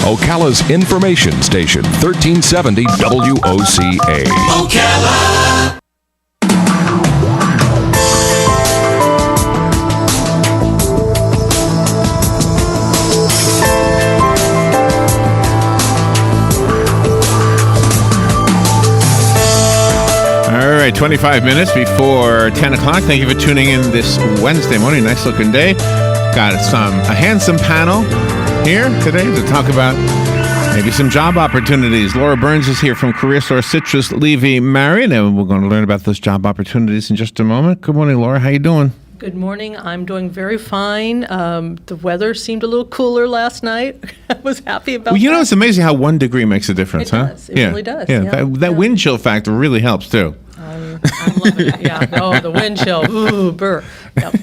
Ocala's information station, 1370 WOCA. Ocala. All right, 25 minutes before 10 o'clock. Thank you for tuning in this Wednesday morning. Nice looking day. Got a handsome panel here today to talk about maybe some job opportunities. Laura Byrnes is here from CareerSource Citrus-Levy-Marion, and we're going to learn about those job opportunities in just a moment. Good morning, Laura. How you doing? Good morning. I'm doing very fine. The weather seemed a little cooler last night. I was happy about that. Well, it's amazing how 1 degree makes a difference, huh? It does. It really does. Yeah, that wind chill factor really helps, too. I'm loving it. Yeah. Oh, the wind chill. Ooh, burr. Yep.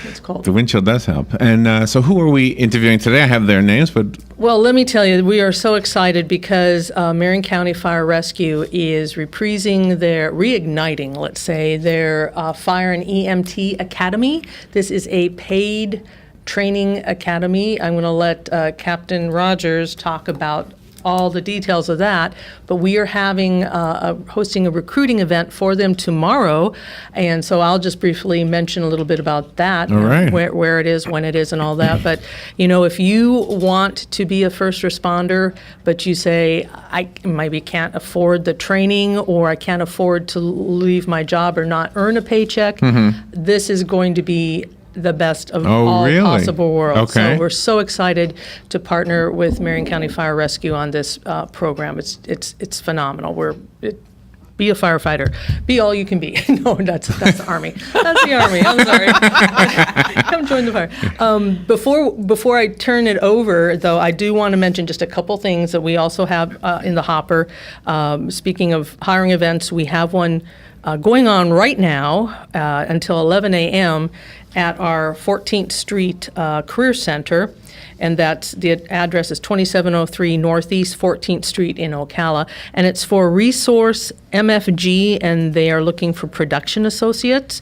It's cold. The wind chill does help. And so who are we interviewing today? I have their names, but... Well, let me tell you, we are so excited because Marion County Fire Rescue is reigniting, let's say, their Fire and EMT Academy. This is a paid training academy. I'm going to let Captain Rogers talk about all the details of that, but we are hosting a recruiting event for them tomorrow, and so I'll just briefly mention a little bit about that, all right. where it is, when it is, and all that. But if you want to be a first responder, but you say, I maybe can't afford the training, or I can't afford to leave my job or not earn a paycheck, this is going to be the best of all possible worlds. Okay. So we're so excited to partner with Marion County Fire Rescue on this program. It's phenomenal. Be a firefighter. Be all you can be. No, that's the Army. That's the Army. I'm sorry. Come join the fire. Before I turn it over, though, I do want to mention just a couple things that we also have in the hopper. Speaking of hiring events, we have one going on right now until 11 a.m. at our 14th Street Career Center, and the address is 2703 Northeast 14th Street in Ocala, and it's for Resource MFG, and they are looking for production associates.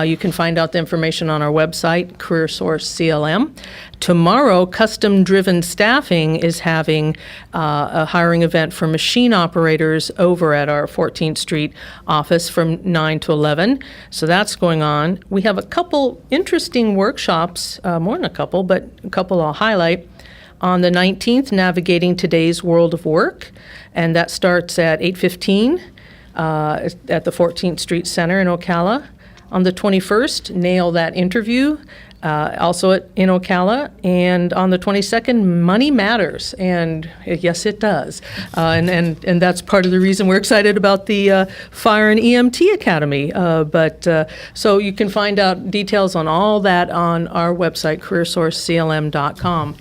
You can find out the information on our website, CareerSource CLM. Tomorrow, Custom Driven Staffing is having a hiring event for machine operators over at our 14th Street office from 9 to 11. So that's going on. We have a couple interesting workshops, more than a couple, but a couple I'll highlight. On the 19th, Navigating Today's World of Work, and that starts at 8:15 at the 14th Street Center in Ocala. On the 21st, Nail That Interview, also in Ocala. And on the 22nd, Money Matters, and yes, it does. And that's part of the reason we're excited about the Fire and EMT Academy. So you can find out details on all that on our website, CareerSourceCLM.com.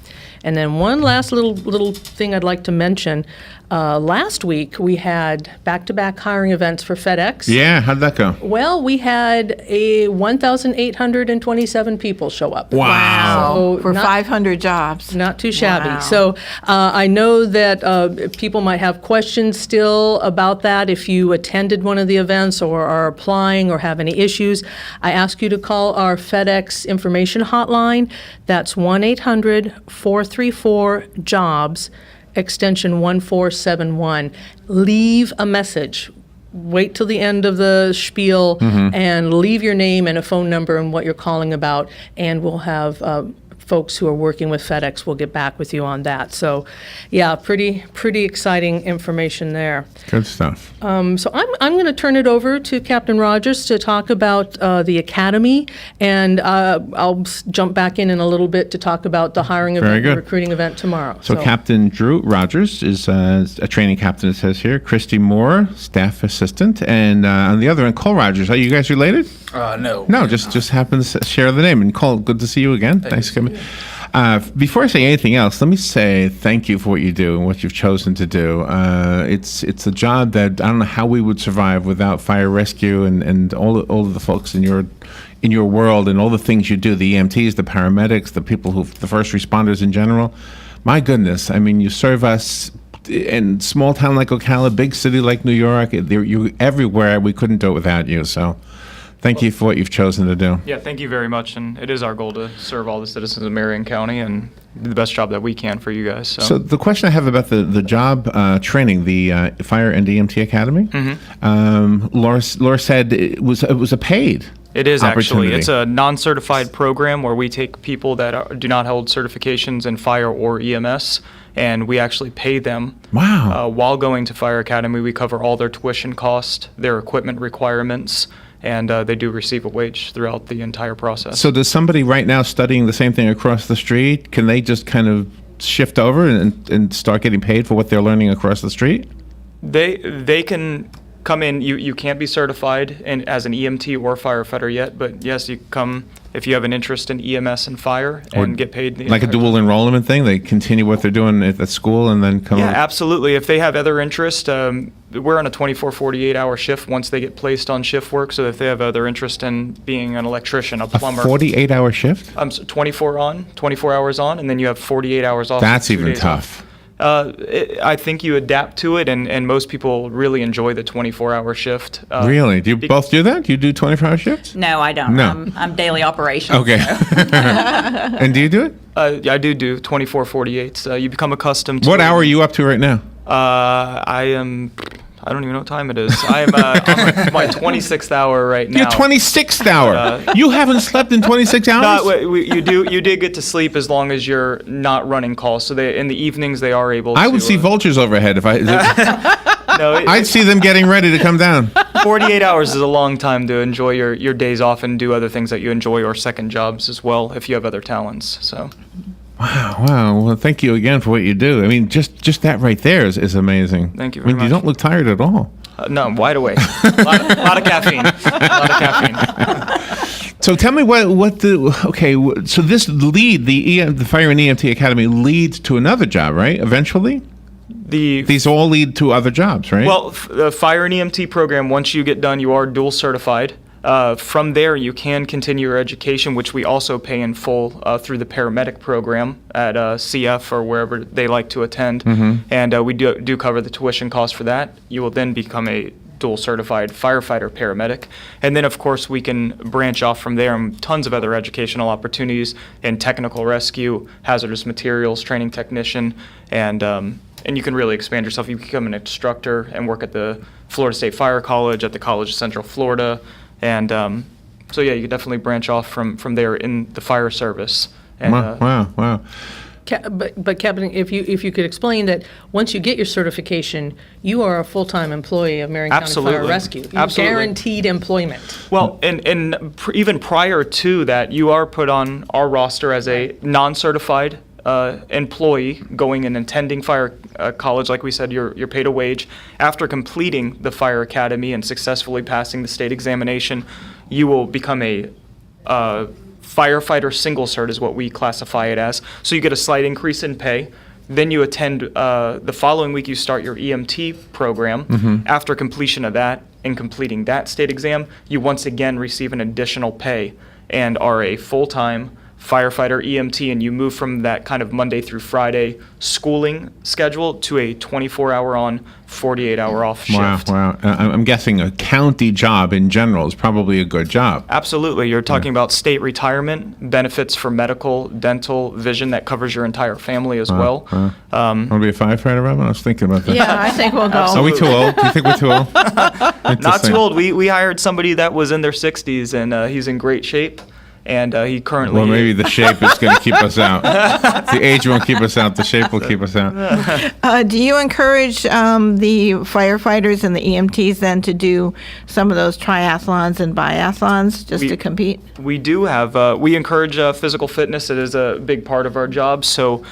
And then one last little thing I'd like to mention. Last week, we had back-to-back hiring events for FedEx. Yeah, how'd that go? Well, we had 1,827 people show up. Wow. So for 500 jobs. Not too shabby. Wow. So I know that people might have questions still about that. If you attended one of the events or are applying or have any issues, I ask you to call our FedEx information hotline. That's 1-800-434-JOBS. extension 1471. Leave a message. Wait till the end of the spiel and leave your name and a phone number and what you're calling about, and we'll have folks who are working with FedEx will get back with you on that. So, yeah, pretty exciting information there. Good stuff. So I'm going to turn it over to Captain Rogers to talk about the Academy, and I'll jump back in a little bit to talk about the hiring event, the recruiting event tomorrow. So Captain Drew Rogers is a training captain, it says here. Christy Moore, staff assistant, and on the other end, Cole Rogers. Are you guys related? No. No, just happens to share the name. And Cole, good to see you again. Thanks for coming. Before I say anything else, let me say thank you for what you do and what you've chosen to do. It's a job that I don't know how we would survive without fire rescue and all of the folks in your world and all the things you do, the EMTs, the paramedics, the first responders in general. My goodness, I mean, you serve us in small town like Ocala, big city like New York. You're everywhere. We couldn't do it without you. So thank you for what you've chosen to do. Yeah, thank you very much. And it is our goal to serve all the citizens of Marion County. And do the best job that we can for you guys. So the question I have about the job training, the Fire and EMT Academy, Laura said it was a paid. It is actually. opportunity. It's a non-certified program where we take people that do not hold certifications in fire or EMS, and we actually pay them. Wow. While going to Fire Academy, we cover all their tuition cost, their equipment requirements, and they do receive a wage throughout the entire process. So does somebody right now studying the same thing across the street, can they just kind of shift over and start getting paid for what they're learning across the street? They can come in. You can't be certified as an EMT or firefighter yet, but yes, you come if you have an interest in EMS and fire and get paid. Like a dual enrollment thing? They continue what they're doing at school and then come Yeah, over? absolutely. If they have other interest, we're on a 24, 48-hour shift once they get placed on shift work. So if they have other interest in being an electrician, a plumber. 48-hour shift? 24 hours on, and then you have 48 hours off. That's 2 even days tough. off. I think you adapt to it, and most people really enjoy the 24-hour shift. Really? Do you both do that? You do 24-hour shifts? No, I don't. No. I'm daily operations. Okay. And do you do it? I do 24, 48. You become accustomed to What it. hour are you up to right now? I don't even know what time it is. I'm on my 26th hour right now. Your 26th hour. You haven't slept in 26 hours? No, you did get to sleep as long as you're not running calls. So in the evenings they are able to. I would see vultures overhead if I. No, I'd see them getting ready to come down. 48 hours is a long time to enjoy your days off and do other things that you enjoy or second jobs as well if you have other talents. So. Wow. Well, thank you again for what you do. I mean, just that right there is amazing. Thank you I very mean, you much. don't look tired at all. No, I'm wide awake. A lot of caffeine. So tell me so this lead, the Fire and EMT Academy leads to another job, right? Eventually? These all lead to other jobs, right? Well, the Fire and EMT program, once you get done, you are dual certified. From there, you can continue your education, which we also pay in full through the paramedic program at CF or wherever they like to attend. And we do cover the tuition cost for that. You will then become a dual certified firefighter paramedic. And then, of course, we can branch off from there and tons of other educational opportunities in technical rescue, hazardous materials, training technician, and you can really expand yourself. You become an instructor and work at the Florida State Fire College, at the College of Central Florida. And so, yeah, you could definitely branch off from there in the fire service. And, wow. But Captain, if you could explain that once you get your certification, you are a full-time employee of Marion County Absolutely. Fire Rescue. You're Absolutely. guaranteed employment. Well, and even prior to that, you are put on our roster as a non-certified employee going and attending fire college. Like we said, you're paid a wage. After completing the fire academy and successfully passing the state examination, you will become a firefighter single cert is what we classify it as. So you get a slight increase in pay. Then you attend the following week, you start your EMT program. After completion of that and completing that state exam, you once again receive an additional pay and are a full-time firefighter EMT, and you move from that kind of Monday through Friday schooling schedule to a 24-hour on, 48-hour off shift. Wow. I'm guessing a county job in general is probably a good job. Absolutely. You're talking about state retirement, benefits for medical, dental, vision that covers your entire family as well. Want to be a firefighter, Robin? I was thinking about that. Yeah, I think we'll go. Are we too old? Do you think we're too old? Not too old. We hired somebody that was in their 60s, and he's in great shape. And he currently... Well, maybe the shape is going to keep us out. The age won't keep us out. The shape will keep us out. Do you encourage the firefighters and the EMTs then to do some of those triathlons and biathlons just to compete? We do have, we encourage physical fitness. It is a big part of our job. So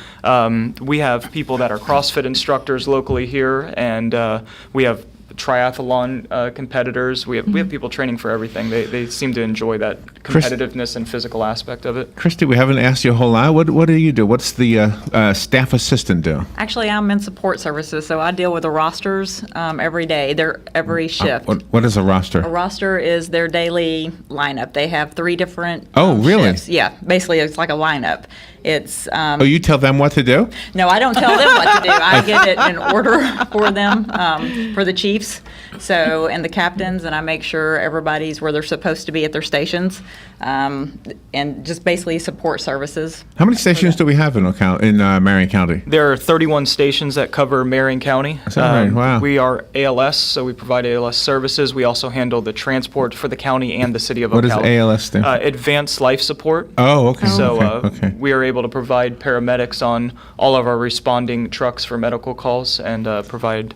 we have people that are CrossFit instructors locally here, and we have triathlon competitors. We have people training for everything. They seem to enjoy that competitiveness and physical aspect of it. Christy, we haven't asked you a whole lot. What do you do? What's the staff assistant do? Actually, I'm in support services, so I deal with the rosters every day. They're every shift. What is a roster? A roster is their daily lineup. They have 3 different really? shifts. Yeah, basically it's like a lineup. It's you tell them what to do? No, I don't tell them what to do. I get it in order for them, for the chiefs. So, and the captains, and I make sure everybody's where they're supposed to be at their stations, and just basically support services. How many stations do we have in Marion County? There are 31 stations that cover Marion County. Is that right? Wow. We are ALS, so we provide ALS services. We also handle the transport for the county and the city of Ocala. What does ALS stand for? Advanced Life Support. Oh, okay. So okay. we are able to provide paramedics on all of our responding trucks for medical calls and provide,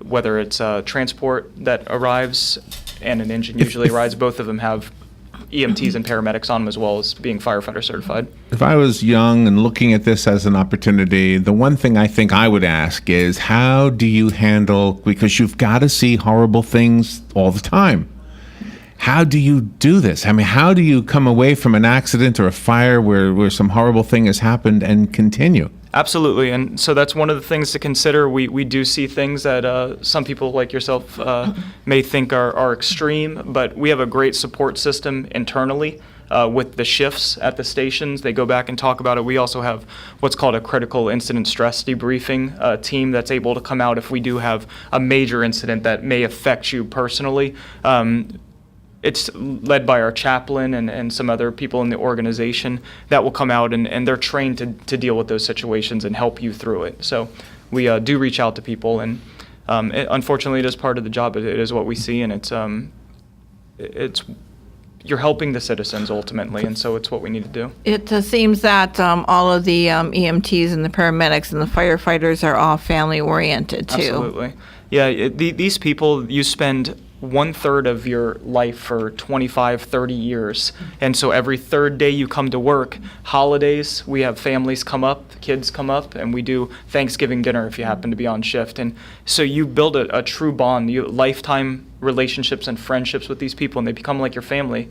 whether it's transport that arrives and an engine usually arrives, both of them have EMTs and paramedics on them, as well as being firefighter certified. If I was young and looking at this as an opportunity, the one thing I think I would ask is, how do you handle, because you've got to see horrible things all the time. How do you do this? I mean, how do you come away from an accident or a fire where some horrible thing has happened and continue? Absolutely, and so that's one of the things to consider. We do see things that some people like yourself may think are extreme, but we have a great support system internally with the shifts at the stations. They go back and talk about it. We also have what's called a critical incident stress debriefing team that's able to come out if we do have a major incident that may affect you personally. It's led by our chaplain and some other people in the organization that will come out, and they're trained to deal with those situations and help you through it. So we do reach out to people, and unfortunately it is part of the job. It is what we see, and it's you're helping the citizens ultimately, and so it's what we need to do. It seems that all of the EMTs and the paramedics and the firefighters are all family-oriented, too. Absolutely. Yeah, these people, you spend 1/3 of your life for 25, 30 years. And so every third day you come to work, holidays, we have families come up, kids come up, and we do Thanksgiving dinner if you happen to be on shift. And so you build a true bond, lifetime relationships and friendships with these people, and they become like your family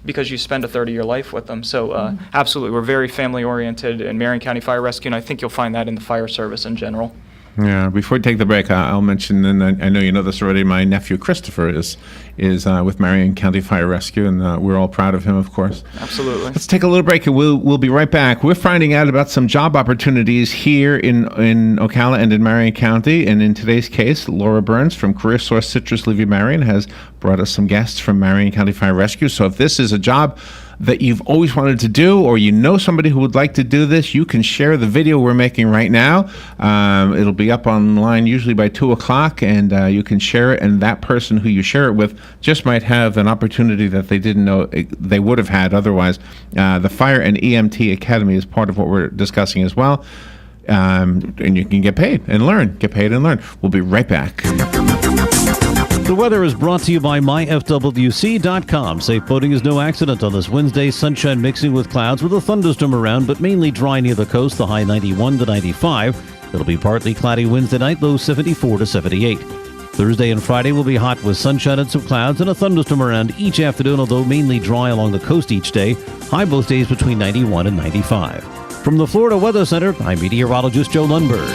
because you spend a third of your life with them. So absolutely, we're very family-oriented in Marion County Fire Rescue, and I think you'll find that in the fire service in general. Yeah. Before we take the break, I'll mention, and I know you know this already, my nephew Christopher is with Marion County Fire Rescue, and we're all proud of him, of course. Absolutely. Let's take a little break, and we'll be right back. We're finding out about some job opportunities here in Ocala and in Marion County, and in today's case, Laura Byrnes from CareerSource Citrus-Levy-Marion has brought us some guests from Marion County Fire Rescue. So if this is a job that you've always wanted to do, or you know somebody who would like to do this, you can share the video we're making right now. It'll be up online usually by 2 o'clock, and you can share it, and that person who you share it with just might have an opportunity that they didn't know they would have had otherwise. The Fire and EMT Academy is part of what we're discussing as well. And you can get paid and learn. We'll be right back. The weather is brought to you by myfwc.com. Safe boating is no accident on this Wednesday. Sunshine mixing with clouds with a thunderstorm around, but mainly dry near the coast. The high 91 to 95. It'll be partly cloudy Wednesday night, low 74 to 78. Thursday and Friday will be hot with sunshine and some clouds and a thunderstorm around each afternoon, although mainly dry along the coast each day. High both days between 91 and 95. From the Florida Weather Center, I'm meteorologist Joe Lundberg.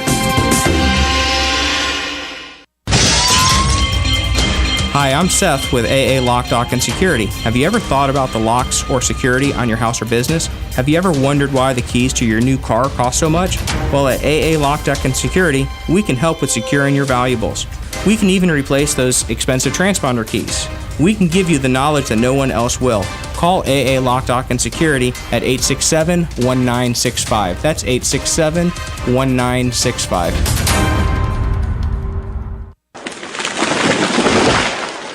Hi, I'm Seth with AA Lock, Dock, and Security. Have you ever thought about the locks or security on your house or business? Have you ever wondered why the keys to your new car cost so much? Well, at AA Lock, Dock, and Security, we can help with securing your valuables. We can even replace those expensive transponder keys. We can give you the knowledge that no one else will. Call AA Lock, Dock, and Security at 867-1965. That's 867-1965.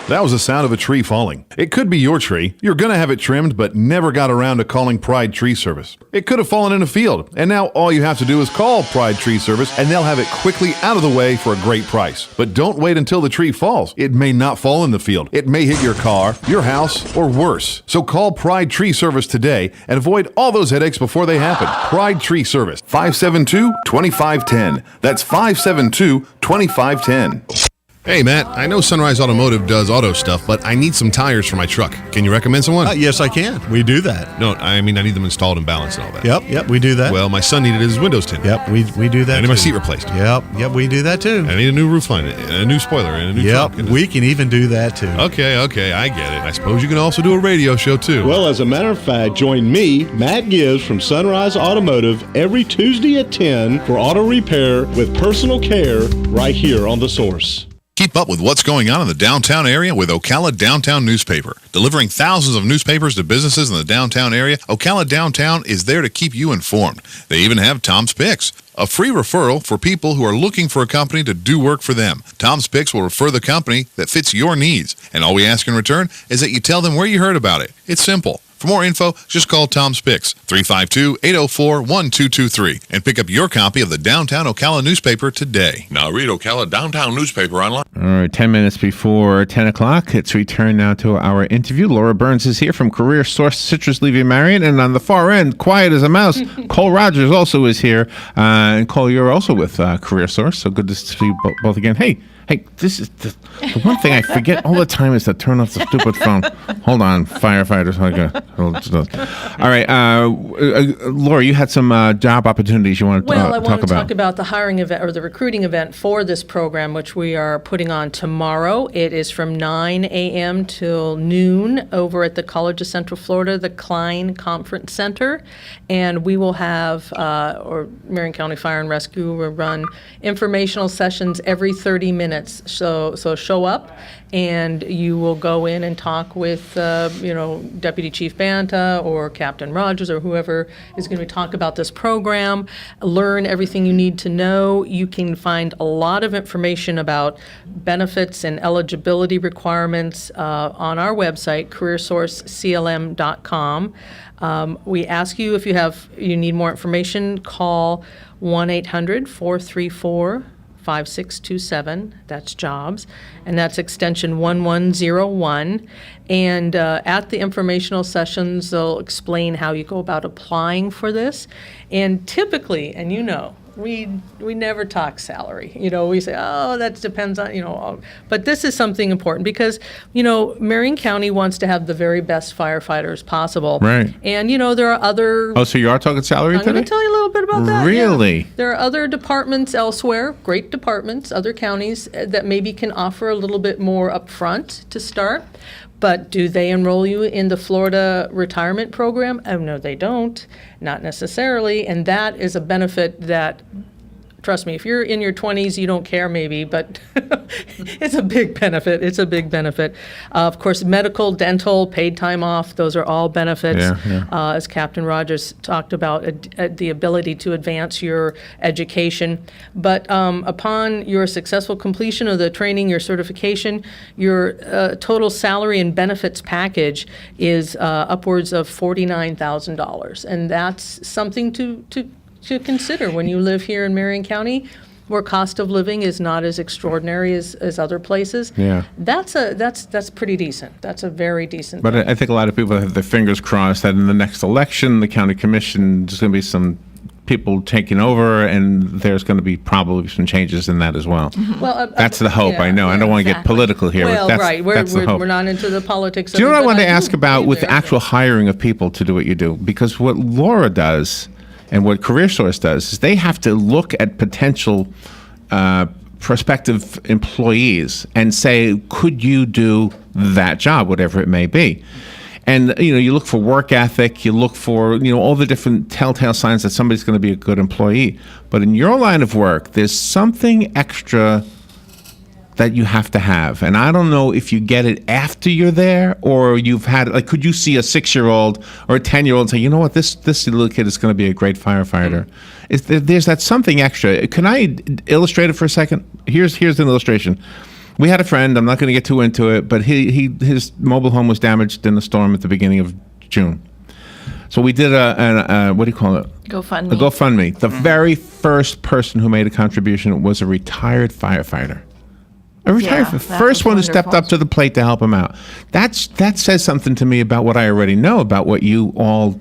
That was the sound of a tree falling. It could be your tree. You're going to have it trimmed, but never got around to calling Pride Tree Service. It could have fallen in a field, and now all you have to do is call Pride Tree Service, and they'll have it quickly out of the way for a great price. But don't wait until the tree falls. It may not fall in the field. It may hit your car, your house, or worse. So call Pride Tree Service today and avoid all those headaches before they happen. Pride Tree Service, 572-2510. That's 572-2510. Hey, Matt, I know Sunrise Automotive does auto stuff, but I need some tires for my truck. Can you recommend someone? Yes, I can. We do that. No, I mean, I need them installed and balanced and all that. Yep, we do that. Well, my son needed his windows tinted. Yep, we do that. I need my seat replaced. Yep, we do that too. I need a new roof line, and a new spoiler, and a new trunk. Yep, we can even do that too. Okay, I get it. I suppose you can also do a radio show too. Well, as a matter of fact, join me, Matt Gibbs from Sunrise Automotive, every Tuesday at 10 for auto repair with personal care right here on The Source. Keep up with what's going on in the downtown area with Ocala Downtown Newspaper. Delivering thousands of newspapers to businesses in the downtown area, Ocala Downtown is there to keep you informed. They even have Tom's Picks, a free referral for people who are looking for a company to do work for them. Tom's Picks will refer the company that fits your needs, and all we ask in return is that you tell them where you heard about it. It's simple. For more info, just call Tom's Picks, 352-804-1223, and pick up your copy of the Downtown Ocala newspaper today. Now read Ocala Downtown newspaper online. All right, 10 minutes before 10 o'clock. It's returned now to our interview. Laura Byrnes is here from CareerSource Citrus-Levy-Marion. And on the far end, quiet as a mouse, Cole Rogers also is here. And Cole, you're also with CareerSource, so good to see you both again. Hey, this is the one thing I forget all the time is to turn off the stupid phone. Hold on, firefighters. All right, Laura, you had some job opportunities you want to Well, I talk want to about. talk about the hiring event or the recruiting event for this program, which we are putting on tomorrow. It is from 9 a.m. till noon over at the College of Central Florida, the Klein Conference Center. And we will have, or Marion County Fire and Rescue will run informational sessions every 30 minutes. So show up, and you will go in and talk with, Deputy Chief Banta or Captain Rogers or whoever is going to talk about this program, learn everything you need to know. You can find a lot of information about benefits and eligibility requirements on our website, CareerSourceCLM.com. We ask you if you need more information, call 1-800-434-5627. That's jobs, and that's extension 1101. And at the informational sessions, they'll explain how you go about applying for this. And typically, and we never talk salary. We say, oh, that depends on, but this is something important because, Marion County wants to have the very best firefighters possible. Right. And, there are other. Oh, so you are talking salary I'm today? going to tell you a little bit about that. Really? Yeah. There are other departments elsewhere, great departments, other counties that maybe can offer a little bit more upfront to start. But do they enroll you in the Florida retirement program? Oh, no, they don't. Not necessarily. And that is a benefit that, trust me, if you're in your 20s, you don't care maybe, but it's a big benefit. It's a big benefit. Of course, medical, dental, paid time off, those are all benefits. Yeah. As Captain Rogers talked about, the ability to advance your education. But upon your successful completion of the training, your certification, your total salary and benefits package is upwards of $49,000. And that's something to consider when you live here in Marion County, where cost of living is not as extraordinary as other places. Yeah. That's pretty decent. That's a very decent. But I think a lot of people have their fingers crossed that in the next election, the county commission, there's going to be some people taking over, and there's going to be probably some changes in that as well. Well, That's the hope. I know. I don't want to get political here. Well, but that's, right. that's the hope. We're not into the politics. Do you know what I wanted to ask do about with believe the actual hiring of people to do what you do? Because what Laura does and what CareerSource does is they have to look at potential prospective employees and say, could you do that job, whatever it may be? And, you look for work ethic, you look for, all the different telltale signs that somebody's going to be a good employee. But in your line of work, there's something extra that you have to have. And I don't know if you get it after you're there or you've had, could you see a 6-year-old or a 10-year-old say, you know what, this little kid is going to be a great firefighter. There's that something extra. Can I illustrate it for a second? Here's an illustration. We had a friend, I'm not going to get too into it, but his mobile home was damaged in a storm at the beginning of June. So we did a what do you call it? GoFundMe. A GoFundMe. The very first person who made a contribution was a retired firefighter. First one who stepped up to the plate to help him out. That says something to me about what I already know about what you all,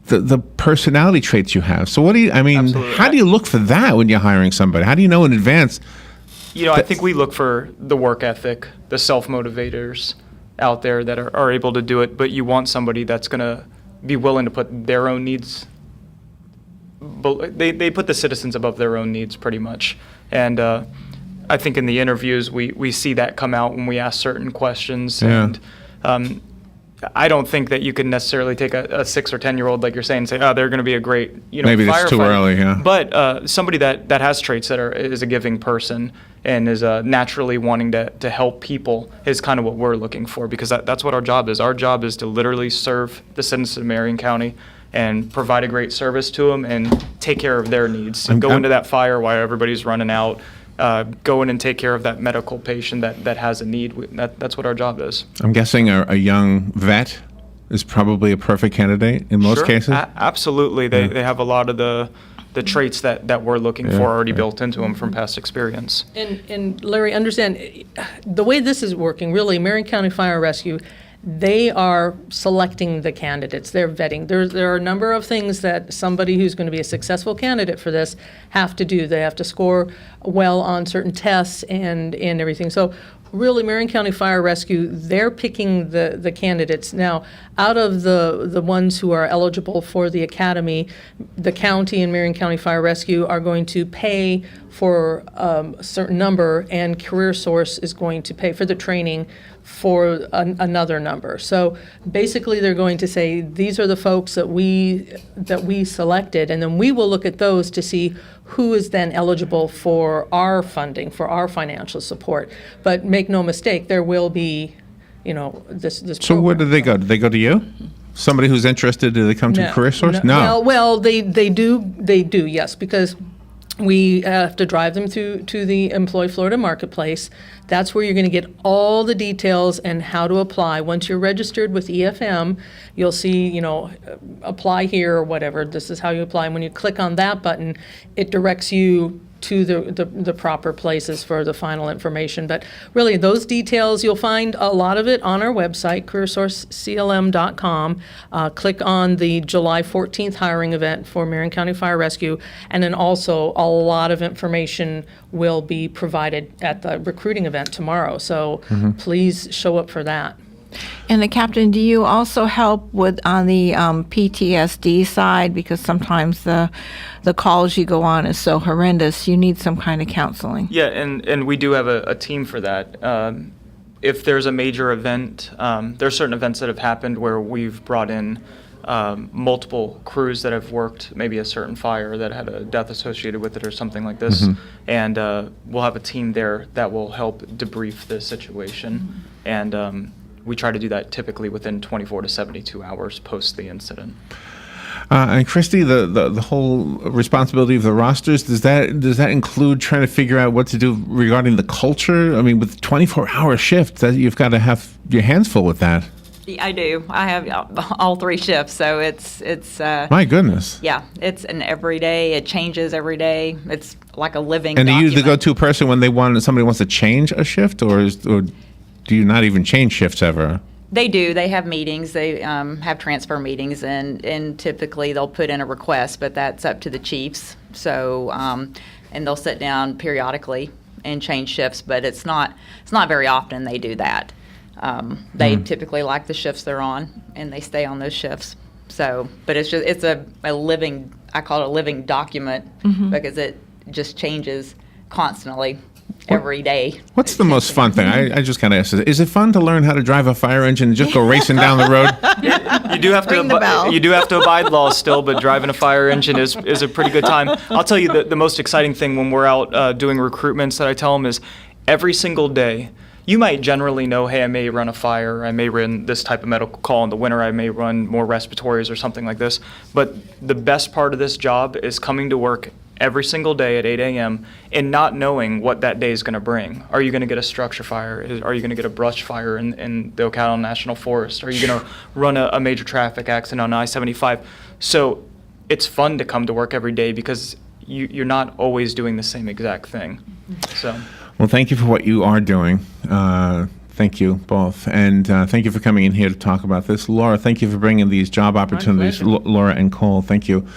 the personality traits you have. So Absolutely. How do you look for that when you're hiring somebody? How do you know in advance? I think we look for the work ethic, the self-motivators out there that are able to do it, but you want somebody that's going to be willing to put their own needs, they put the citizens above their own needs pretty much. And I think in the interviews we see that come out when we ask certain questions. Yeah. And I don't think that you can necessarily take a 6 or 10-year-old, like you're saying, and say, oh, they're going to be a great, Maybe that's too firefighter. early, yeah. But somebody that has traits is a giving person and is naturally wanting to help people is kind of what we're looking for, because that's what our job is. Our job is to literally serve the citizens of Marion County and provide a great service to them and take care of their needs. And go into that fire while everybody's running out. Go in and take care of that medical patient that has a need. That's what our job is. I'm guessing a young vet is probably a perfect candidate in most cases. Absolutely. They have a lot of the traits that we're looking for already built into them from past experience. And Larry, understand, the way this is working, really, Marion County Fire Rescue, they are selecting the candidates. They're vetting. There are a number of things that somebody who's going to be a successful candidate for this have to do. They have to score well on certain tests and everything. So really, Marion County Fire Rescue, they're picking the candidates. Now, out of the ones who are eligible for the academy, the county and Marion County Fire Rescue are going to pay for a certain number, and CareerSource is going to pay for the training for another number. So basically, they're going to say, these are the folks that we selected, and then we will look at those to see who is then eligible for our funding, for our financial support. But make no mistake, there will be, this So program. where do they go? Do they go to you? Somebody who's interested, do they come to CareerSource? No. Well, they do, yes, because we have to drive them to the Employ Florida Marketplace. That's where you're going to get all the details and how to apply. Once you're registered with EFM, you'll see, apply here or whatever. This is how you apply. And when you click on that button, it directs you to the proper places for the final information. But really, those details, you'll find a lot of it on our website, CareerSourceCLM.com. Click on the July 14th hiring event for Marion County Fire Rescue, and then also a lot of information will be provided at the recruiting event tomorrow. So please show up for that. And the captain, do you also help with on the PTSD side? Because sometimes the calls you go on is so horrendous, you need some kind of counseling. Yeah, and we do have a team for that. If there's a major event, there are certain events that have happened where we've brought in multiple crews that have worked maybe a certain fire that had a death associated with it or something like this. And we'll have a team there that will help debrief the situation. And we try to do that typically within 24 to 72 hours post the incident. And Christy, the whole responsibility of the rosters, does that include trying to figure out what to do regarding the culture? I mean, with 24-hour shifts, you've got to have your hands full with that. Yeah, I do. I have all 3 shifts, so it's. My goodness. Yeah, it's an every day. It changes every day. It's like a living. And are you the document. go-to person when somebody wants to change a shift, or do you not even change shifts ever? They do. They have meetings. They have transfer meetings, and typically they'll put in a request, but that's up to the chiefs. So, and they'll sit down periodically and change shifts, but it's not very often they do that. They typically like the shifts they're on, and they stay on those shifts. So, but it's a living. I call it a living document because it just changes constantly. Every day. What's the most fun thing? I just kind of asked, is it fun to learn how to drive a fire engine and just go racing down the road? You do have to abide laws still, but driving a fire engine is a pretty good time. I'll tell you the most exciting thing when we're out doing recruitments that I tell them is every single day. You might generally know, hey, I may run a fire, I may run this type of medical call in the winter, I may run more respiratories or something like this. But the best part of this job is coming to work every single day at 8 a.m. and not knowing what that day is going to bring. Are you going to get a structure fire? Are you going to get a brush fire in the Ocala National Forest? Are you going to run a major traffic accident on I-75? So it's fun to come to work every day because you're not always doing the same exact thing. So. Well, thank you for what you are doing. Thank you both. And thank you for coming in here to talk about this. Laura, thank you for bringing these job opportunities. Laura and Cole, thank you.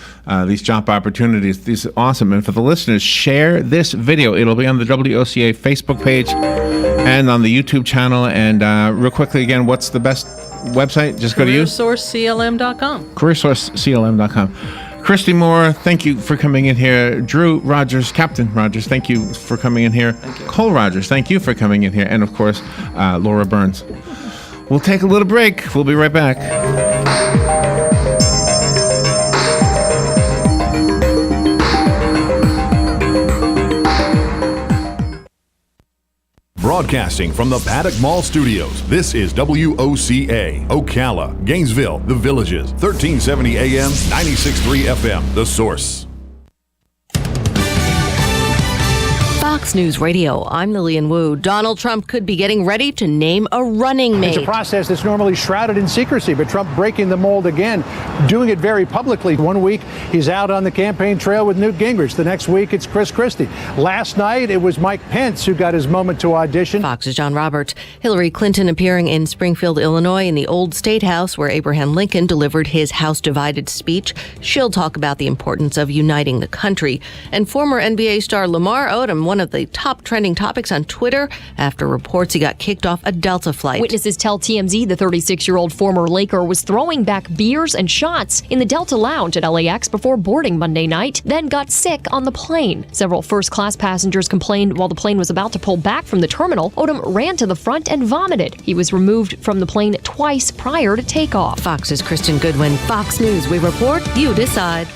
These job opportunities, these are awesome. And for the listeners, share this video. It'll be on the WOCA Facebook page and on the YouTube channel. And real quickly again, what's the best website? Just go to you. CareerSourceCLM.com. CareerSourceCLM.com. Christy Moore, thank you for coming in here. Drew Rogers, Captain Rogers, thank you for coming in here. Thank you. Cole Rogers, thank you for coming in here. And of course, Laura Byrnes. We'll take a little break. We'll be right back. Broadcasting from the Paddock Mall Studios, this is WOCA, Ocala, Gainesville, The Villages, 1370 AM, 96.3 FM, The Source. Fox News Radio, I'm Lillian Wu. Donald Trump could be getting ready to name a running mate. It's a process that's normally shrouded in secrecy, but Trump breaking the mold again, doing it very publicly. One week, he's out on the campaign trail with Newt Gingrich. The next week, it's Chris Christie. Last night, it was Mike Pence who got his moment to audition. Fox's John Roberts. Hillary Clinton appearing in Springfield, Illinois, in the old State House where Abraham Lincoln delivered his House Divided speech. She'll talk about the importance of uniting the country. And former NBA star Lamar Odom, one of the top trending topics on Twitter after reports he got kicked off a Delta flight. Witnesses tell TMZ the 36-year-old former Laker was throwing back beers and shots in the Delta lounge at LAX before boarding Monday night, then got sick on the plane. Several first-class passengers complained while the plane was about to pull back from the terminal. Odom ran to the front and vomited. He was removed from the plane twice prior to takeoff. Fox's Kristen Goodwin. Fox News. We report, you decide.